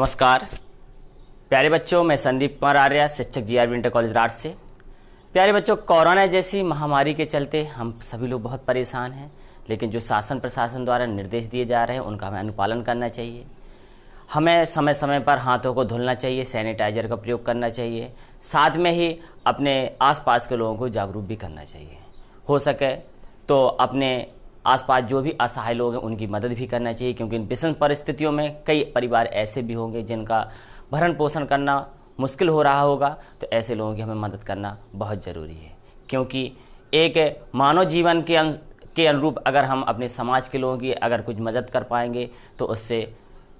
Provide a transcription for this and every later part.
नमस्कार प्यारे बच्चों, मैं संदीप कुमार आर्य, शिक्षक जीआरबी इंटर कॉलेज राठ से। प्यारे बच्चों, कोरोना जैसी महामारी के चलते हम सभी लोग बहुत परेशान हैं, लेकिन जो शासन प्रशासन द्वारा निर्देश दिए जा रहे हैं उनका हमें अनुपालन करना चाहिए। हमें समय समय पर हाथों को धुलना चाहिए, सैनिटाइजर का प्रयोग करना चाहिए, साथ में ही अपने आसपास के लोगों को जागरूक भी करना चाहिए। हो सके तो अपने आसपास जो भी असहाय लोग हैं उनकी मदद भी करना चाहिए, क्योंकि इन विषम परिस्थितियों में कई परिवार ऐसे भी होंगे जिनका भरण पोषण करना मुश्किल हो रहा होगा। तो ऐसे लोगों की हमें मदद करना बहुत ज़रूरी है, क्योंकि एक मानव जीवन के अनुरूप अगर हम अपने समाज के लोगों की अगर कुछ मदद कर पाएंगे तो उससे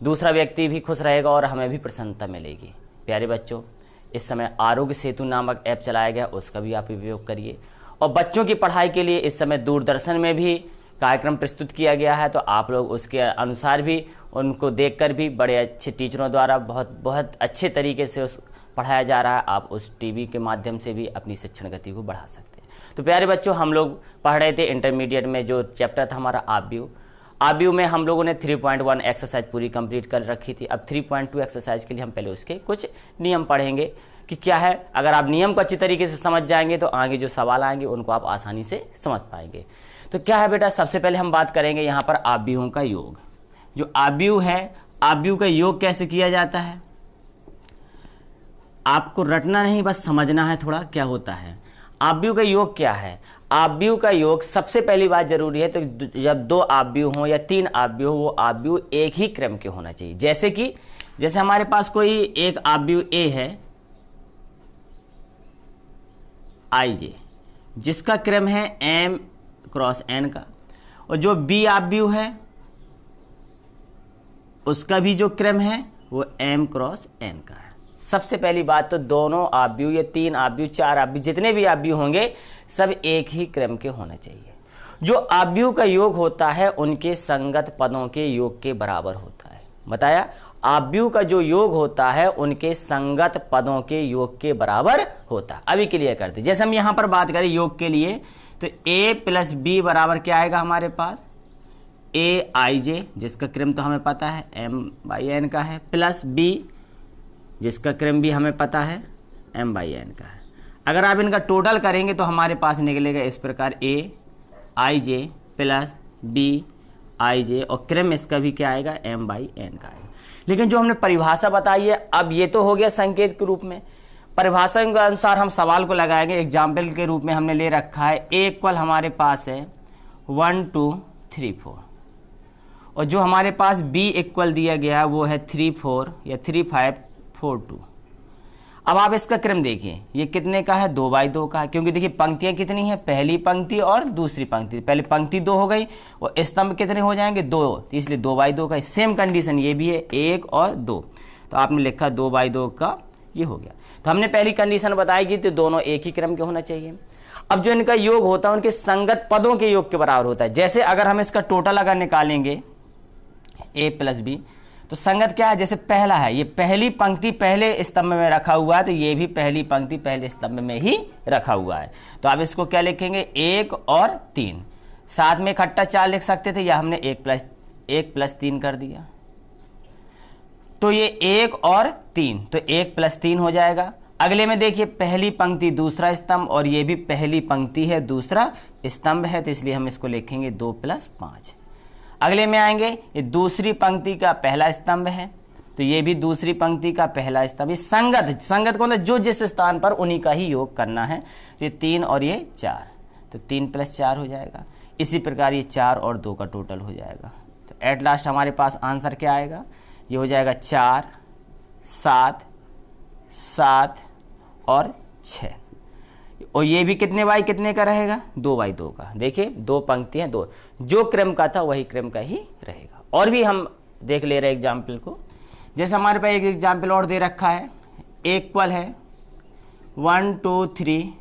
दूसरा व्यक्ति भी खुश रहेगा और हमें भी प्रसन्नता मिलेगी। प्यारे बच्चों, इस समय आरोग्य सेतु नामक ऐप चलाया गया, उसका भी आप उपयोग करिए। और बच्चों की पढ़ाई के लिए इस समय दूरदर्शन में भी कार्यक्रम प्रस्तुत किया गया है, तो आप लोग उसके अनुसार भी उनको देखकर भी बड़े अच्छे टीचरों द्वारा बहुत अच्छे तरीके से पढ़ाया जा रहा है। आप उस टीवी के माध्यम से भी अपनी शिक्षण गति को बढ़ा सकते हैं। तो प्यारे बच्चों, हम लोग पढ़ रहे थे इंटरमीडिएट में जो चैप्टर था हमारा आबव्यू में हम लोगों ने 3.1 एक्सरसाइज पूरी कंप्लीट कर रखी थी। अब 3.2 एक्सरसाइज के लिए हम पहले उसके कुछ नियम पढ़ेंगे कि क्या है। अगर आप नियम को अच्छी तरीके से समझ जाएंगे तो आगे जो सवाल आएंगे उनको आप आसानी से समझ पाएंगे। तो क्या है बेटा, सबसे पहले हम बात करेंगे यहाँ पर आबव्यूहों का योग। जो आबव्यू है, आबव्यू का योग कैसे किया जाता है आपको रटना नहीं, बस समझना है थोड़ा क्या होता है। आबव्यू का योग क्या है? आबव्यू का योग सबसे पहली बात जरूरी है, तो जब दो आबव्यू हो या तीन आबव्यू हो, वो आबव्यू एक ही क्रम के होना चाहिए। जैसे हमारे पास कोई एक आबव्यू ए है आई जे, जिसका क्रम है एम क्रॉस एन का, और जो बी आबव्यू है उसका भी जो क्रम है वो एम क्रॉस एन का है। सबसे पहली बात तो दोनों आबव्यू या तीन आबव्यू चार आबव्यू जितने भी आबव्यू होंगे सब एक ही क्रम के होने चाहिए। जो आबव्यू का योग होता है उनके संगत पदों के योग के बराबर होता है। बताया, आबव्यू का जो योग होता है उनके संगत पदों के योग के बराबर होता है। अभी क्लियर करते, जैसे हम यहां पर बात करें योग के लिए, तो a प्लस बी बराबर क्या आएगा हमारे पास ए आई जे, जिसका क्रम तो हमें पता है m बाई एन का है, प्लस b जिसका क्रम भी हमें पता है m बाई एन का है। अगर आप इनका टोटल करेंगे तो हमारे पास निकलेगा इस प्रकार a I J plus b आई जे, और क्रम इसका भी क्या आएगा m बाई एन का आएगा। लेकिन जो हमने परिभाषा बताई है, अब ये तो हो गया संकेत के रूप में, परिभाषा के अनुसार हम सवाल को लगाएंगे। एग्जाम्पल के रूप में हमने ले रखा है ए इक्वल हमारे पास है 1 2 3 4, और जो हमारे पास बी इक्वल दिया गया है वो है 3 4 या 3 5 4 2। अब आप इसका क्रम देखिए, ये कितने का है 2 बाई 2 का है, क्योंकि देखिए पंक्तियां कितनी हैं, पहली पंक्ति और दूसरी पंक्ति। पहली पंक्ति 2 हो गई और स्तंभ कितने हो जाएंगे 2, तो इसलिए 2 बाई 2 का। सेम कंडीशन ये भी है 1 और 2, तो आपने लिखा 2 बाई 2 का, ये हो गया। तो हमने पहली कंडीशन बताई कि तो दोनों एक ही क्रम के होना चाहिए। अब जो इनका योग होता है उनके संगत पदों के योग के बराबर होता है। जैसे अगर हम इसका टोटल अगर निकालेंगे a प्लस बी, तो संगत क्या है, जैसे पहला है ये पहली पंक्ति पहले स्तंभ में रखा हुआ है, तो ये भी पहली पंक्ति पहले स्तंभ में ही रखा हुआ है। तो आप इसको क्या लिखेंगे 1 और 3, साथ में इकट्ठा 4 लिख सकते थे, या हमने 1 प्लस 3 कर दिया, तो ये 1 और 3, तो 1 प्लस 3 हो जाएगा। अगले में देखिए पहली पंक्ति दूसरा स्तंभ, और ये भी पहली पंक्ति है दूसरा स्तंभ है, तो इसलिए हम इसको लिखेंगे 2 प्लस 5। अगले में आएंगे, ये दूसरी पंक्ति का पहला स्तंभ है, तो ये भी दूसरी पंक्ति का पहला स्तंभ। ये संगत को मतलब जो जिस स्थान पर उन्हीं का ही योग करना है। तो ये 3 और ये 4, तो 3 प्लस 4 हो जाएगा। इसी प्रकार ये 4 और 2 का टोटल हो जाएगा। तो एट लास्ट हमारे पास आंसर क्या आएगा, ये हो जाएगा 4 7 7 और 6, और ये भी कितने बाई कितने का रहेगा 2 बाई 2 का। देखिए 2 पंक्तियां 2, जो क्रम का था वही क्रम का ही रहेगा। और भी हम देख ले रहे एग्जाम्पल को, जैसे हमारे पास एक एग्जाम्पल और दे रखा है, इक्वल है 1 2 3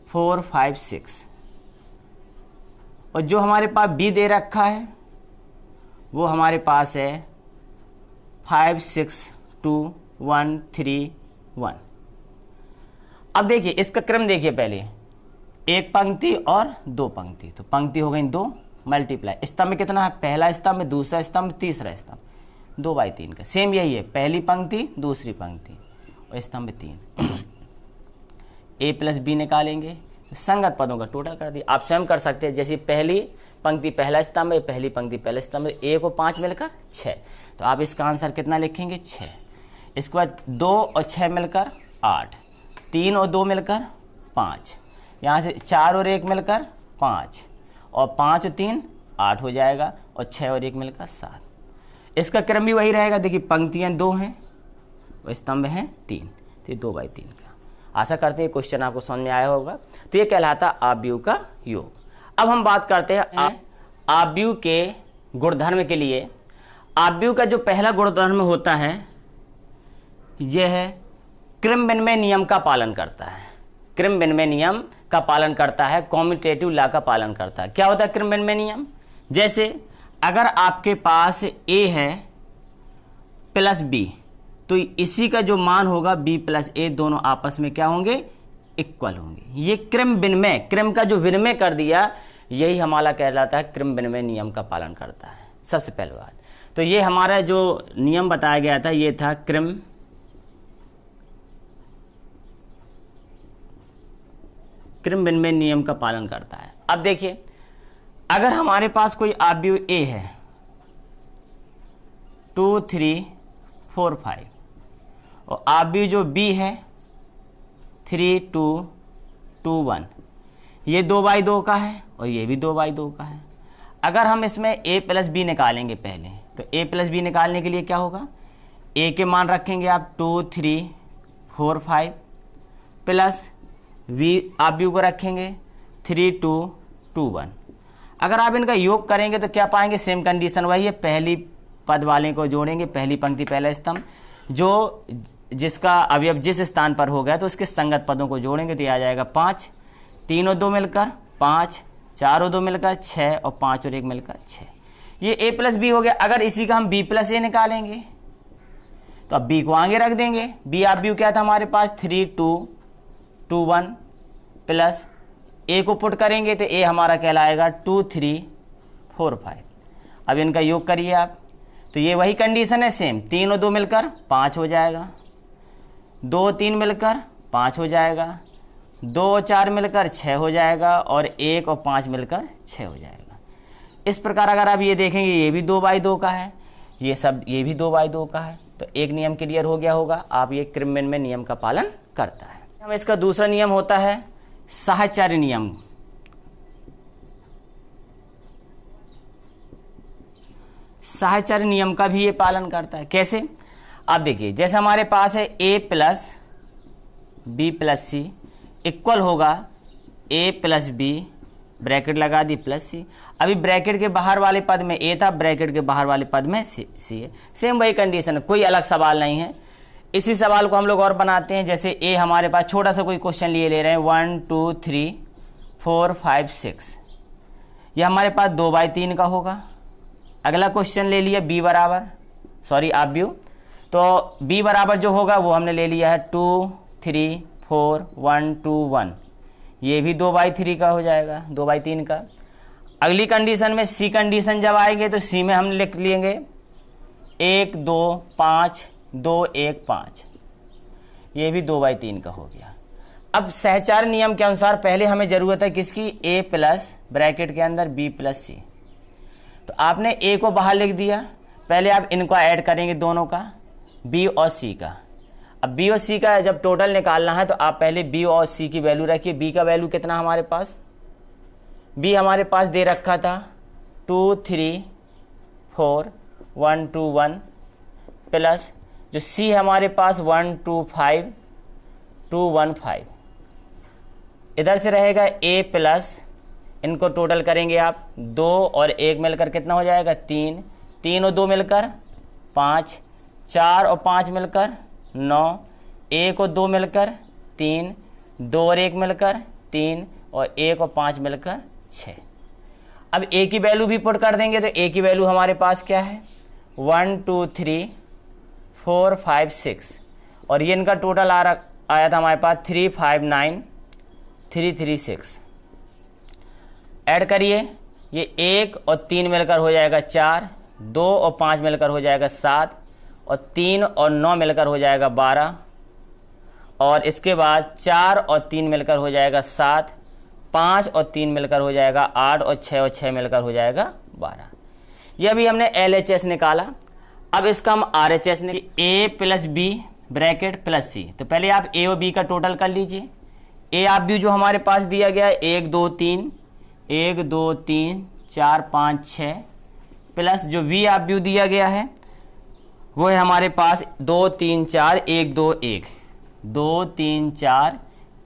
4 5 6, और जो हमारे पास बी दे रखा है वो हमारे पास है 5 6 2 1 3 1। अब देखिए इसका क्रम देखिए, पहले एक पंक्ति और 2 पंक्ति, तो पंक्ति हो गई 2 मल्टीप्लाई, स्तंभ कितना है, पहला स्तंभ दूसरा स्तंभ तीसरा स्तंभ, 2/3 का। सेम यही है, पहली पंक्ति दूसरी पंक्ति और स्तंभ 3। ए प्लस बी निकालेंगे तो संगत पदों का टोटल कर दिया। आप स्वयं कर सकते हैं, जैसे पहली पंक्ति पहला स्तंभ है, पहली पंक्ति पहला स्तंभ, ए को 5 मिलकर 6, तो आप इसका आंसर कितना लिखेंगे 6। इसके बाद 2 और 6 मिलकर 8, 3 और 2 मिलकर 5, यहाँ से 4 और 1 मिलकर 5, और 5 और 3 8 हो जाएगा, और 6 और 1 मिलकर 7। इसका क्रम भी वही रहेगा, देखिए पंक्तियाँ 2 हैं और स्तंभ हैं 3, तो 2/3 का। आशा करते हैं क्वेश्चन आपको समझ में आया होगा। तो ये कहलाता आव्यूह का योग। अब हम बात करते हैं आव्यूह के गुणधर्म के लिए। आव्यूह का जो पहला गुणधर्म होता है यह है क्रम विनिमय नियम का पालन करता है। क्रम विनिमय नियम का पालन करता है, कॉम्यूटेटिव लॉ का पालन करता है। क्या होता है क्रम विनिमय नियम? जैसे अगर आपके पास ए है प्लस बी, तो इसी का जो मान होगा बी प्लस ए, दोनों आपस में क्या होंगे? इक्वल होंगे। ये क्रम विनिमय, क्रम का जो विनिमय कर दिया, यही हमारा कहलाता है क्रम विनिमय नियम का पालन करता है। सबसे पहली बात तो ये हमारा जो नियम बताया गया था, ये था क्रम विनिमय नियम का पालन करता है। अब देखिए, अगर हमारे पास कोई आव्यूह ए है 2 3 4 5, और आव्यूह जो बी है 3 2 2 1, ये 2/2 का है और ये भी 2/2 का है। अगर हम इसमें a प्लस बी निकालेंगे पहले, तो a प्लस बी निकालने के लिए क्या होगा? a के मान रखेंगे आप 2 3 4 5 प्लस v आव्यूह को रखेंगे 3 2 2 1। अगर आप इनका योग करेंगे तो क्या पाएंगे? सेम कंडीशन वही है, पहली पद वाले को जोड़ेंगे, पहली पंक्ति पहला स्तंभ, जो जिसका अवयव जिस स्थान पर हो गया तो उसके संगत पदों को जोड़ेंगे तो ये आ जाएगा 5, 3 और 2 मिलकर 5, 4 और 2 मिलकर 6, और 5 और 1 मिलकर 6। ये a प्लस बी हो गया। अगर इसी का हम b प्लस ए निकालेंगे तो अब b को आगे रख देंगे। b आव्यूह क्या था हमारे पास? 3 2 2 1 प्लस a को पुट करेंगे तो a हमारा कहलाएगा 2 3 4 5। अब इनका योग करिए आप, तो ये वही कंडीशन है सेम, 3 और 2 मिलकर 5 हो जाएगा, 2 और 3 मिलकर 5 हो जाएगा, 2 और 4 मिलकर 6 हो जाएगा, और 1 और 5 मिलकर 6 हो जाएगा। इस प्रकार अगर आप ये देखेंगे, ये भी 2/2 का है, ये भी 2/2 का है, तो एक नियम क्लियर हो गया होगा। आप ये क्रम विनिमय नियम का पालन करता है। हम इसका दूसरा नियम होता है साहचर्य नियम। साहचर्य नियम का भी ये पालन करता है। कैसे? आप देखिए, जैसे हमारे पास है a plus b plus c equal होगा a प्लस बी, ब्रैकेट लगा दी, प्लस सी। अभी ब्रैकेट के बाहर वाले पद में a था, ब्रैकेट के बाहर वाले पद में सी है। सेम वही कंडीशन है, कोई अलग सवाल नहीं है। इसी सवाल को हम लोग और बनाते हैं। जैसे a हमारे पास छोटा सा कोई क्वेश्चन ले रहे हैं 1 2 3 4 5 6, यह हमारे पास 2/3 का होगा। अगला क्वेश्चन ले लिया b बराबर, सॉरी आव्यूह, तो b बराबर जो होगा वो हमने ले लिया है 2 3 4 1 2 1, ये भी 2/3 का हो जाएगा, 2/3 का। अगली कंडीशन में c कंडीशन जब आएंगे तो c में हम लिख लेंगे 1 2 5 2 1 5, ये भी 2/3 का हो गया। अब सहचार्य नियम के अनुसार पहले हमें जरूरत है किसकी? a प्लस ब्रैकेट के अंदर b प्लस सी। तो आपने a को बाहर लिख दिया, पहले आप इनको ऐड करेंगे दोनों का, b और c का। अब b और c का जब टोटल निकालना है तो आप पहले b और c की वैल्यू रखिए। b का वैल्यू कितना हमारे पास? b हमारे पास दे रखा था 2 3 4 1 2 1 प्लस जो c हमारे पास 1 2 5 2 1 5। इधर से रहेगा a प्लस, इनको टोटल करेंगे आप, 2 और 1 मिलकर कितना हो जाएगा? 3, 3 और 2 मिलकर 5, 4 और 5 मिलकर 9, 1 और 2 मिलकर 3, 2 और 1 मिलकर 3, और 1 और 5 मिलकर 6। अब a की वैल्यू भी पुट कर देंगे तो a की वैल्यू हमारे पास क्या है? 1 2 3 4 5 6, और ये इनका टोटल आया था हमारे पास 3 5 9 3 3 6। ऐड करिए, ये 1 और 3 मिलकर हो जाएगा 4, 2 और 5 मिलकर हो जाएगा 7, और 3 और 9 मिलकर हो जाएगा 12, और इसके बाद 4 और 3 मिलकर हो जाएगा 7, 5 और 3 मिलकर हो जाएगा 8, और 6 और 6 मिलकर हो जाएगा 12। ये अभी हमने LHS निकाला। अब इसका हम RHS ने A plus B bracket plus C. तो पहले आप A और B का टोटल कर लीजिए। A आप B जो हमारे पास दिया गया है 1 2 3 4 5 6, प्लस जो V आप B दिया गया है वो है हमारे पास 2 3 4 1 2 1, 2 3 4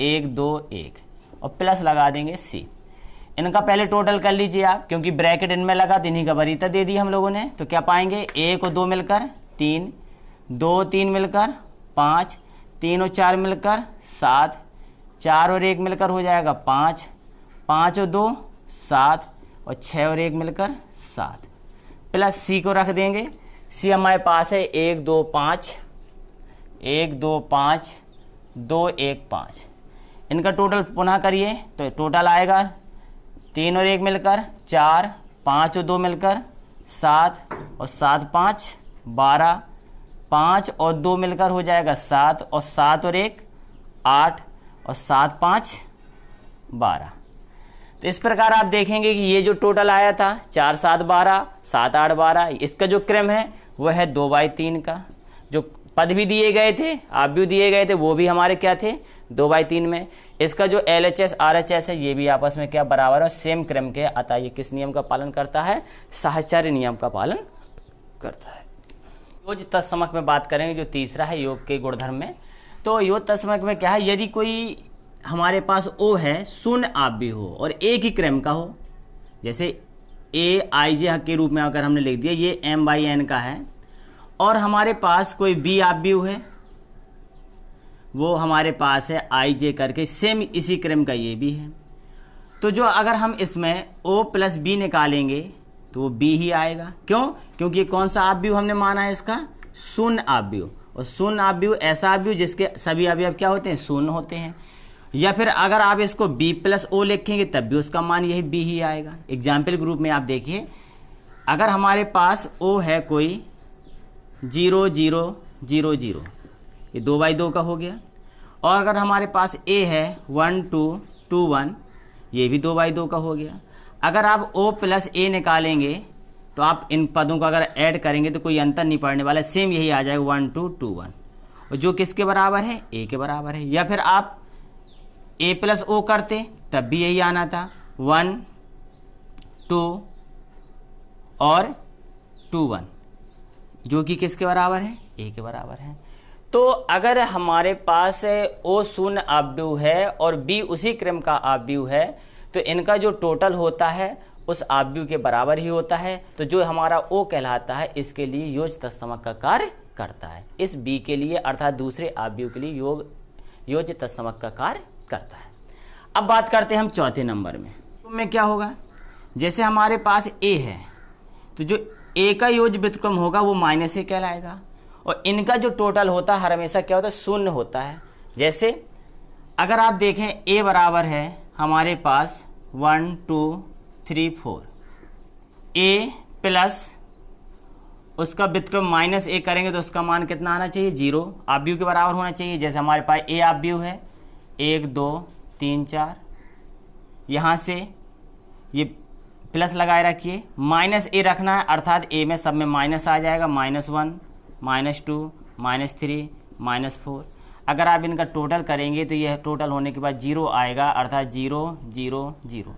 1 2 1, और प्लस लगा देंगे C। इनका पहले टोटल कर लीजिए आप, क्योंकि ब्रैकेट इनमें लगा तो इन्हीं का वरीयता दे दी हम लोगों ने। तो क्या पाएंगे, 1 और 2 मिलकर 3, 2 3 मिलकर 5, 3 और 4 मिलकर 7, 4 और 1 मिलकर हो जाएगा 5, 5 और 2 7, और 6 और 1 मिलकर 7, प्लस सी को रख देंगे। सी हमारे पास है 1 2 5, 1 2 5, 2 1 5। इनका टोटल पुनः करिए तो टोटल आएगा 3 और 1 मिलकर 4, 5 और 2 मिलकर 7, और 7 5 12, 5 और 2 मिलकर हो जाएगा 7, और 7 और 1 8, और 7 5 12। तो इस प्रकार आप देखेंगे कि ये जो टोटल आया था 4 7 12, 7 8 12, इसका जो क्रम है वह है 2/3 का। जो पद भी दिए गए थे, आप भी दिए गए थे, वो भी हमारे क्या थे, 2/3 में। इसका जो LHS RHS है ये भी आपस में क्या बराबर है, सेम क्रम के। अतः ये किस नियम का पालन करता है, साहचर्य नियम का पालन करता है। योग तत्समक में बात करेंगे, जो तीसरा है योग के गुणधर्म में। तो योग तत्समक में क्या है, यदि कोई हमारे पास O है शून्य आव्यूह हो और एक ही क्रम का हो, जैसे AIJ के रूप में अगर हमने लिख दिया, ये M/N का है, और हमारे पास कोई B आव्यूह है, वो हमारे पास है IJ करके, सेम इसी क्रम का ये भी है। तो जो अगर हम इसमें O प्लस B निकालेंगे तो वो B ही आएगा। क्यों? क्योंकि ये कौन सा आव्यूह हमने माना है, इसका शून्य आव्यूह। और शून्य आव्यूह ऐसा आव्यूह जिसके सभी अवयव क्या होते हैं, शून्य होते हैं। या फिर अगर आप इसको B प्लस O लिखेंगे तब भी उसका मान यही B ही आएगा। एग्जाम्पल के रूप में आप देखिए, अगर हमारे पास O है कोई 0 0 0 0, ये 2/2 का हो गया। और अगर हमारे पास A है 1 2 2 1, ये भी 2/2 का हो गया। अगर आप O प्लस A निकालेंगे तो आप इन पदों को अगर ऐड करेंगे तो कोई अंतर नहीं पड़ने वाला, सेम यही आ जाएगा 1 2 2 1, और जो किसके बराबर है, A के बराबर है। या फिर आप A प्लस O करते तब भी यही आना था, 1 2 और 2 1, जो कि किसके बराबर है, A के बराबर है। तो अगर हमारे पास O शून्य आव्यूह है और B उसी क्रम का आव्यूह है, तो इनका जो टोटल होता है उस आव्यूह के बराबर ही होता है। तो जो हमारा O कहलाता है, इसके लिए योज तत्समक का कार्य करता है। इस B के लिए अर्थात दूसरे आव्यूह के लिए योज तत्समक का कार्य करता है। अब बात करते हैं हम चौथे नंबर में। तो में क्या होगा, जैसे हमारे पास A है तो जो A का योज व्युत्क्रम होगा वो -A कहलाएगा, और इनका जो टोटल होता है हमेशा क्या होता है, शून्य होता है। जैसे अगर आप देखें A बराबर है हमारे पास 1 2 3 4, A प्लस उसका व्युत्क्रम -A करेंगे तो उसका मान कितना आना चाहिए, 0, आव्यूह के बराबर होना चाहिए। जैसे हमारे पास A आव्यूह है 1 2 3 4, यहाँ से ये प्लस लगाए रखिए, -A रखना है, अर्थात A में सब में माइनस आ जाएगा, -1 -2 -3 -4। अगर आप इनका टोटल करेंगे तो यह टोटल होने के बाद 0 आएगा, अर्थात 0 0 0।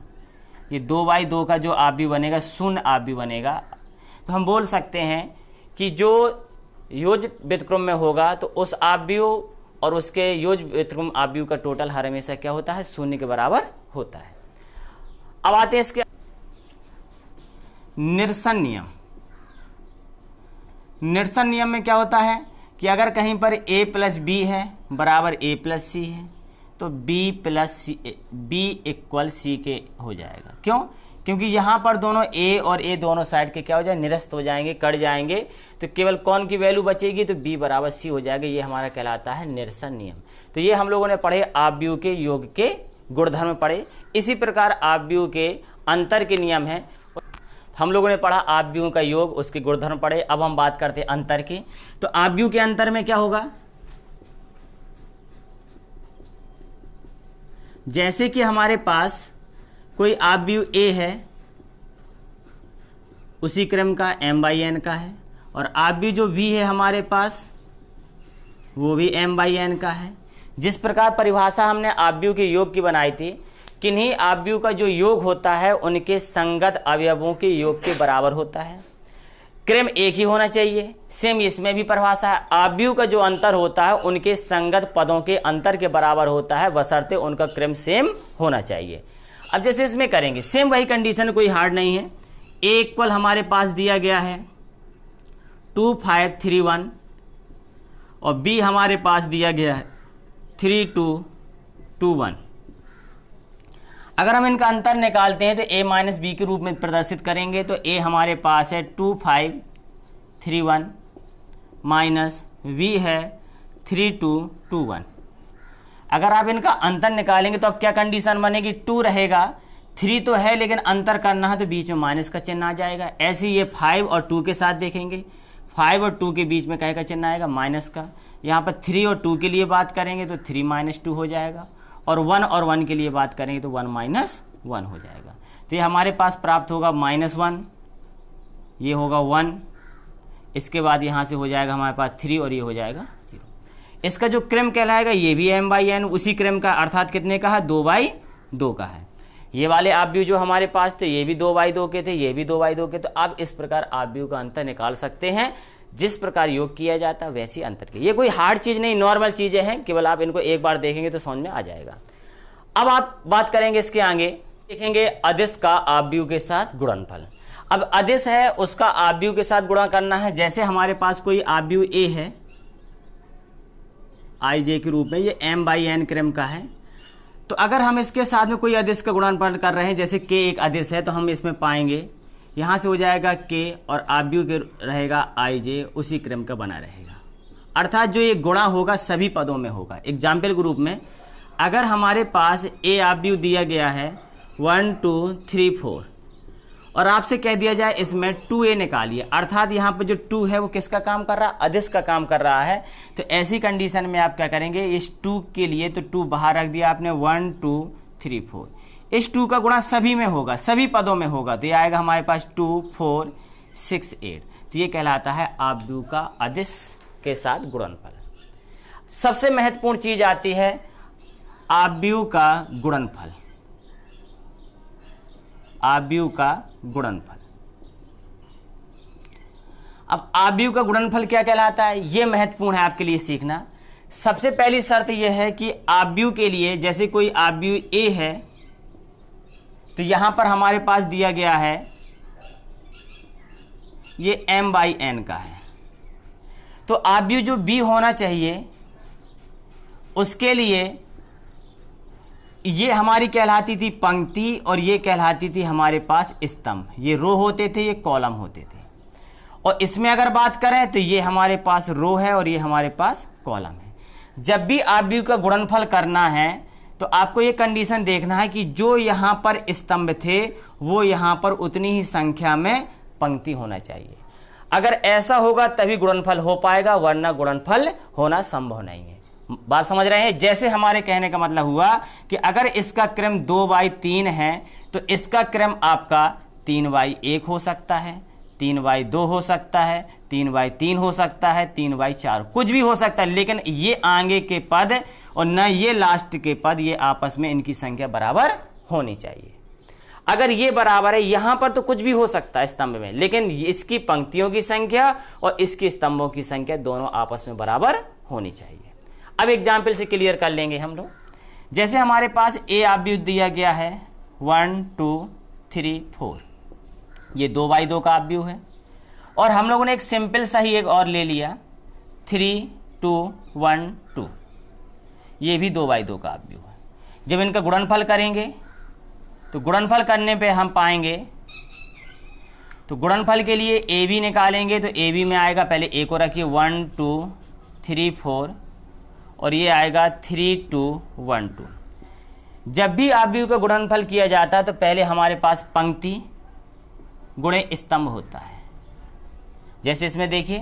ये 2/2 का जो आव्यूह बनेगा शून्य आव्यूह बनेगा। तो हम बोल सकते हैं कि जो योज व्युत्क्रम में होगा तो उस आव्यूह और उसके योज व्युत्क्रम आव्यूह का टोटल हर हमेशा क्या होता है, शून्य के बराबर होता है। अब आते हैं इसके निरसन नियम। निरसन नियम में क्या होता है कि अगर कहीं पर A प्लस B है बराबर A प्लस C है तो B इक्वल C के हो जाएगा। क्यों? क्योंकि यहाँ पर दोनों A और A दोनों साइड के क्या हो जाए, निरस्त हो जाएंगे, कट जाएंगे। तो केवल कौन की वैल्यू बचेगी, तो B बराबर C हो जाएगा। ये हमारा कहलाता है निरसन नियम। तो ये हम लोगों ने पढ़े आव्यूह के योग के गुणधर्म पढ़े। इसी प्रकार आव्यूह के अंतर के नियम हैं। हम लोगों ने पढ़ा आव्यूहों का योग, उसके गुणधर्म पढ़े। अब हम बात करते हैं अंतर की। तो आव्यूह के अंतर में क्या होगा, जैसे कि हमारे पास कोई आव्यूह A है, उसी क्रम का m/n का है, और आव्यूह जो V है हमारे पास, वो भी m/n का है। जिस प्रकार परिभाषा हमने आव्यूह के योग की बनाई थी, किन्हीं आव्यूह का जो योग होता है उनके संगत अवयवों के योग के बराबर होता है। क्रम एक ही होना चाहिए। सेम इसमें भी परिभाषा है, आव्यूह का जो अंतर होता है उनके संगत पदों के अंतर के बराबर होता है, बशर्ते उनका क्रम सेम होना चाहिए। अब जैसे इसमें करेंगे सेम वही कंडीशन, कोई हार्ड नहीं है। A इक्वल हमारे पास दिया गया है 2 5 3 1 और B हमारे पास दिया गया है 3 2 2 1। अगर हम इनका अंतर निकालते हैं तो A माइनस बी के रूप में प्रदर्शित करेंगे। तो A हमारे पास है 2 5 3 1 माइनस V है 3 2 2 1। अगर आप इनका अंतर निकालेंगे तो अब क्या कंडीशन बनेगी, 2 रहेगा, 3 तो है लेकिन अंतर करना है तो बीच में माइनस का चिन्ह आ जाएगा। ऐसे ये 5 और 2 के साथ देखेंगे, 5 और 2 के बीच में कहे का चिन्ह आएगा, माइनस का। यहाँ पर 3 और 2 के लिए बात करेंगे तो 3 माइनस 2 हो जाएगा, और 1 और 1 के लिए बात करेंगे तो 1 माइनस 1 हो जाएगा। तो ये हमारे पास प्राप्त होगा -1, ये होगा 1, इसके बाद यहाँ से हो जाएगा हमारे पास 3 और ये हो जाएगा 0। इसका जो क्रम कहलाएगा ये भी m/n उसी क्रम का, अर्थात कितने का है, 2/2 का है। ये वाले आव्यूह जो हमारे पास थे ये भी 2/2 के थे, ये भी 2/2 के। तो आप इस प्रकार आव्यूह का अंतर निकाल सकते हैं, जिस प्रकार योग किया जाता है वैसी अंतर के। ये कोई हार्ड चीज नहीं, नॉर्मल चीजें हैं, केवल आप इनको एक बार देखेंगे तो समझ में आ जाएगा। अब आप बात करेंगे इसके आगे, देखेंगे अदिश का आव्यूह के साथ गुणनफल। अब अदिश है, उसका आव्यूह के साथ गुणा करना है। जैसे हमारे पास कोई आव्यूह A है IJ के रूप में, ये m/n क्रम का है। तो अगर हम इसके साथ में कोई अदिश का गुणनफल कर रहे हैं, जैसे K एक अदिश है, तो हम इसमें पाएंगे यहाँ से हो जाएगा K और आव्यूह के रहेगा IJ, उसी क्रम का बना रहेगा। अर्थात जो ये गुणा होगा सभी पदों में होगा। एग्जाम्पल के रूप में अगर हमारे पास A आव्यूह दिया गया है 1 2 3 4 और आपसे कह दिया जाए इसमें 2A निकालिए, अर्थात यहाँ पर जो 2 है वो किसका काम कर रहा है, अदिश का काम कर रहा है। तो ऐसी कंडीशन में आप क्या करेंगे, इस 2 के लिए तो 2 बाहर रख दिया आपने, 1 2 3 4, इस 2 का गुणा सभी में होगा, सभी पदों में होगा। तो ये आएगा हमारे पास 2 4 6 8। तो ये कहलाता है आव्यूह का अदिश के साथ गुणनफल। सबसे महत्वपूर्ण चीज आती है आव्यूह का गुणनफल। आव्यूह का गुणनफल, अब आव्यूह का गुणनफल क्या कहलाता है, यह महत्वपूर्ण है आपके लिए सीखना। सबसे पहली शर्त यह है कि आव्यूह के लिए, जैसे कोई आव्यूह A है तो यहां पर हमारे पास दिया गया है ये m/n का है। तो आव्यूह जो B होना चाहिए उसके लिए ये हमारी कहलाती थी पंक्ति और ये कहलाती थी हमारे पास स्तंभ। ये रो होते थे, ये कॉलम होते थे। और इसमें अगर बात करें तो ये हमारे पास रो है और ये हमारे पास कॉलम है। जब भी आव्यूह का गुणनफल करना है तो आपको ये कंडीशन देखना है कि जो यहाँ पर स्तंभ थे वो यहाँ पर उतनी ही संख्या में पंक्ति होना चाहिए। अगर ऐसा होगा तभी गुणनफल हो पाएगा, वरना गुणनफल होना संभव नहीं है। बात समझ रहे हैं। जैसे हमारे कहने का मतलब हुआ कि अगर इसका क्रम 2/3 है तो इसका क्रम आपका 3/1 हो सकता है, 3/2 हो सकता है, 3/3 हो सकता है, 3/4 कुछ भी हो सकता है, लेकिन ये आगे के पद और न ये लास्ट के पद, ये आपस में इनकी संख्या बराबर होनी चाहिए। अगर ये बराबर है, यहां पर तो कुछ भी हो सकता है स्तंभ में, लेकिन इसकी पंक्तियों की संख्या और इसकी स्तंभों की संख्या दोनों आपस में बराबर होनी चाहिए। अब एग्जाम्पल से क्लियर कर लेंगे हम लोग। जैसे हमारे पास A आव्यूह दिया गया है 1 2 3 4, ये 2/2 का आव्यूह है। और हम लोगों ने एक सिंपल सा ही एक और ले लिया 3 2 1 2, ये भी 2/2 का आव्यूह है। जब इनका गुणनफल करेंगे तो गुणनफल करने पे हम पाएंगे, तो गुणनफल के लिए ए बी निकालेंगे तो ए बी में आएगा, पहले ए को रखिए 1 2 3 4 और ये आएगा 3 2 1 2। जब भी आव्यूह का गुणनफल किया जाता है तो पहले हमारे पास पंक्ति गुणे स्तंभ होता है। जैसे इसमें देखिए,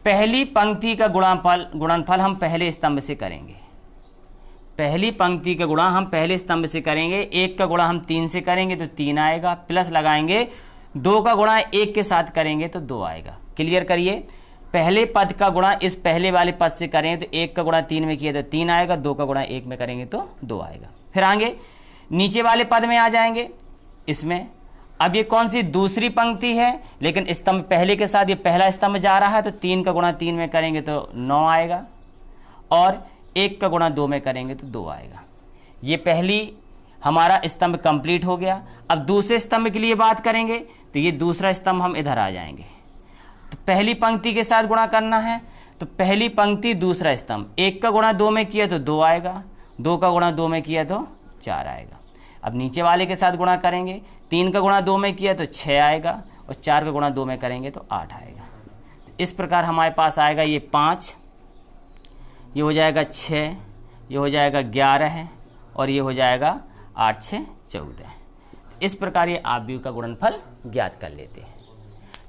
पहली पंक्ति का गुणनफल हम पहले स्तंभ से करेंगे। पहली पंक्ति का गुणा हम पहले स्तंभ से करेंगे। 1 का गुणा हम 3 से करेंगे तो 3 आएगा, प्लस लगाएंगे 2 का गुणा 1 के साथ करेंगे तो 2 आएगा। क्लियर करिए, पहले पद का गुणा इस पहले वाले पद से करें तो 1 का गुणा 3 में किया तो 3 आएगा, 2 का गुणा 1 में करेंगे तो 2 आएगा। फिर आगे नीचे वाले पद में आ जाएंगे। इसमें अब ये कौन सी दूसरी पंक्ति है, लेकिन स्तंभ पहले के साथ ये पहला स्तंभ जा रहा है तो 3 का गुणा 3 में करेंगे तो 9 आएगा, और 1 का गुणा 2 में करेंगे तो 2 आएगा। ये पहली हमारा स्तंभ कंप्लीट हो गया। अब दूसरे स्तंभ के लिए बात करेंगे तो ये दूसरा स्तंभ हम इधर आ जाएंगे। तो पहली पंक्ति के साथ गुणा करना है तो पहली पंक्ति दूसरा स्तंभ, 1 का गुणा 2 में किया तो 2 आएगा, 2 का गुणा 2 में किया तो 4 आएगा। अब नीचे वाले के साथ गुणा करेंगे, 3 का गुणा 2 में किया तो 6 आएगा, और 4 का गुणा 2 में करेंगे तो 8 आएगा। तो इस प्रकार हमारे पास आएगा ये 5, ये हो जाएगा 6, ये हो जाएगा 11, और ये हो जाएगा 8 6 14। इस प्रकार ये आव्यूह का गुणनफल ज्ञात कर लेते हैं।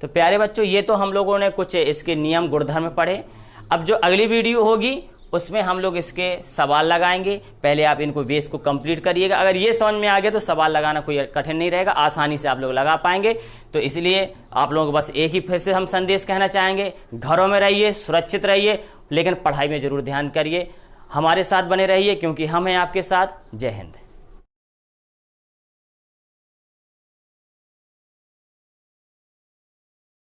तो प्यारे बच्चों, ये तो हम लोगों ने कुछ इसके नियम गुणधर्म पढ़े। अब जो अगली वीडियो होगी उसमें हम लोग इसके सवाल लगाएंगे। पहले आप इनको बेस को कंप्लीट करिएगा। अगर ये समझ में आ गया तो सवाल लगाना कोई कठिन नहीं रहेगा, आसानी से आप लोग लगा पाएंगे। तो इसलिए आप लोगों को बस एक ही फिर से हम संदेश कहना चाहेंगे, घरों में रहिए, सुरक्षित रहिए, लेकिन पढ़ाई में जरूर ध्यान करिए। हमारे साथ बने रहिए क्योंकि हम हैं आपके साथ। जय हिंद।